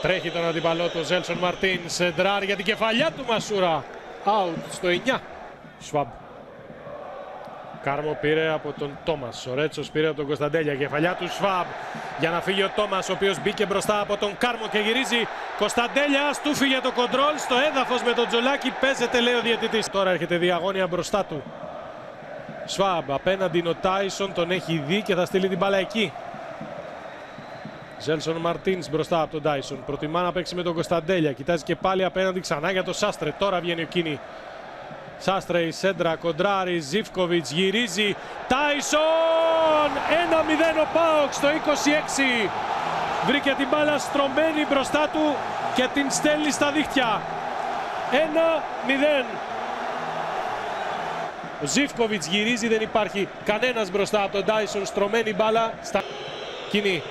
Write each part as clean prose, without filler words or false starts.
Τρέχει τον αντίπαλό του Ζέλσον Μαρτίν. Σεντράρ για την κεφαλιά του Μασούρα. Out στο 9. Σβάμπ. Κάρμο πήρε από τον Τόμας. Ο Ρέτσος πήρε από τον Κωνσταντέλια. Κεφαλιά του Σβάμπ. Για να φύγει ο Τόμας, ο οποίος μπήκε μπροστά από τον Κάρμο και γυρίζει. Κωνσταντέλιας, του φύγε το κοντρόλ. Στο έδαφος με τον Τζολάκη. Παίζεται, λέει ο διαιτητής. Τώρα έρχεται διαγώνια μπροστά του. Σβάμπ. Απέναντι είναι ο Τάισον. Τον έχει δει και θα στείλει την μπάλα εκεί. Ζέλσον Μαρτίνς μπροστά από τον Τάισον. Προτιμά να παίξει με τον Κωνσταντέλια. Κοιτάζει και πάλι απέναντι ξανά για τον Σάστρε. Τώρα βγαίνει ο Κίνη. Σάστρε, η σέντρα, κοντράρι, Ζίβκοβιτς γυρίζει. Τάισον! 1-0 ο ΠΑΟΚ στο 26. Βρήκε την μπάλα στρωμένη μπροστά του και την στέλνει στα δίχτυα. 1-0. Ο Ζίβκοβιτς γυρίζει, δεν υπάρχει κανένας μπροστά από τον Τάισον. Στρωμένη μπάλα στα Κίνη.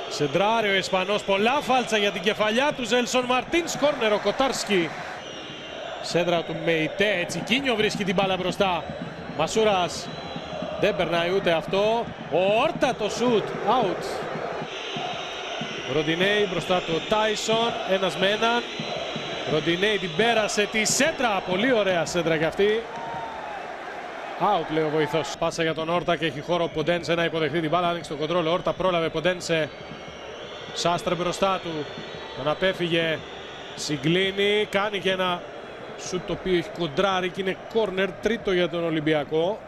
Σεντράρει ο Ισπανός, πολλά φάλτσα για την κεφαλιά του Ζέλσον Μαρτίνς. Κόρνερ ο Κοτάρσκι. Σέντρα του Μεϊτέ, Τσικίνιο βρίσκει την μπάλα μπροστά. Μασούρας δεν περνάει ούτε αυτό. Ο Όρτα το σουτ, out. Ροντινέι μπροστά του ο Τάισον, ένας με έναν. Ροντινέι την πέρασε, τη σέντρα, πολύ ωραία σέντρα κι αυτή. Out λέει ο βοηθός. Πάσα για τον Όρτα και έχει χώρο ο Ποντένσε να υποδεχθεί την μπάλα. Άνοιξε το κοντρόλ. Ο Όρτα πρόλαβε, Ποντένσε. Σάστρε μπροστά του. Τον απέφυγε. Συγκλίνει. Κάνει και ένα σουτ το οποίο έχει κοντράρει και είναι κόρνερ, τρίτο για τον Ολυμπιακό.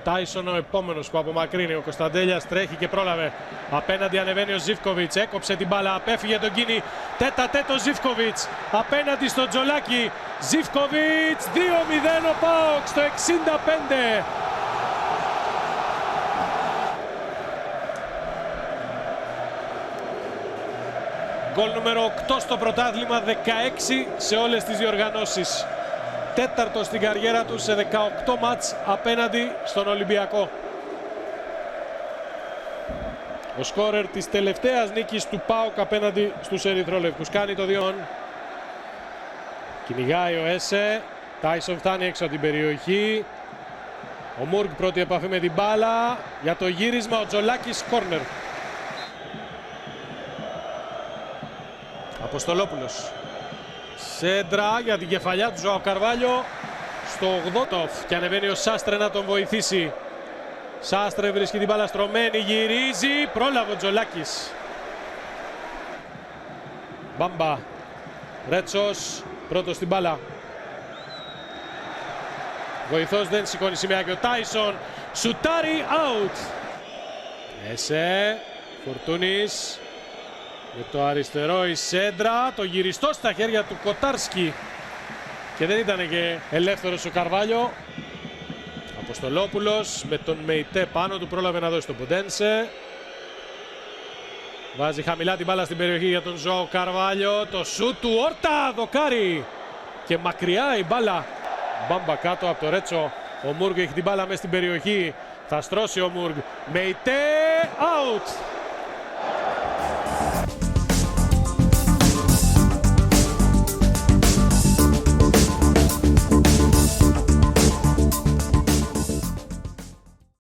Τάισον ο επόμενος που απομακρύνει. Ο Κωνσταντέλιας τρέχει και πρόλαβε. Απέναντι ανεβαίνει ο Ζίβκοβιτς. Έκοψε την μπάλα. Απέφυγε τον Κίνη. Τέτα τέτο Ζίβκοβιτς. Απέναντι στον Τζολάκη. Ζίβκοβιτς. 2-0 ο ΠΑΟΚ στο 65. Γκολ νούμερο 8 στο πρωτάθλημα, 16 σε όλες τις διοργανώσεις. Τέταρτο στην καριέρα του σε 18 μάτς απέναντι στον Ολυμπιακό. Ο σκόρερ της τελευταίας νίκης του ΠΑΟΚ απέναντι στους ερυθρόλευκους. Κάνει το 2. Κυνηγάει ο Έσε. Τάισον φτάνει έξω από την περιοχή. Ο Μούργκ πρώτη επαφή με την μπάλα. Για το γύρισμα ο Τζολάκης, κόρνερ. Αποστολόπουλος. Σέντρα για την κεφαλιά του Ζωάο Καρβάλιο στο 80 και ανεβαίνει ο Σάστρε να τον βοηθήσει. Σάστρε βρίσκει την μπάλα στρωμένη, γυρίζει, πρόλαβε ο Τζολάκης. Μπάμπα. Ρέτσος, πρώτος στην μπάλα. Βοηθός δεν σηκώνει σημαία και ο Τάισον. Σουτάρι, out. Έσε, Φορτούνης. Με το αριστερό η σέντρα, το γυριστό στα χέρια του Κοτάρσκι. Και δεν ήταν και ελεύθερος ο Καρβάλιο. Αποστολόπουλος με τον Μεϊτέ πάνω του, πρόλαβε να δώσει τον Ποντένσε. Βάζει χαμηλά την μπάλα στην περιοχή για τον Ζωάο Καρβάλιο. Το σούτ του Όρτα, δοκάρι. Και μακριά η μπάλα. Μπάμπα κάτω από το Ρέτσο. Ο Μούργκ έχει την μπάλα μέσα στην περιοχή. Θα στρώσει ο Μούργκ. Μεϊτέ, out.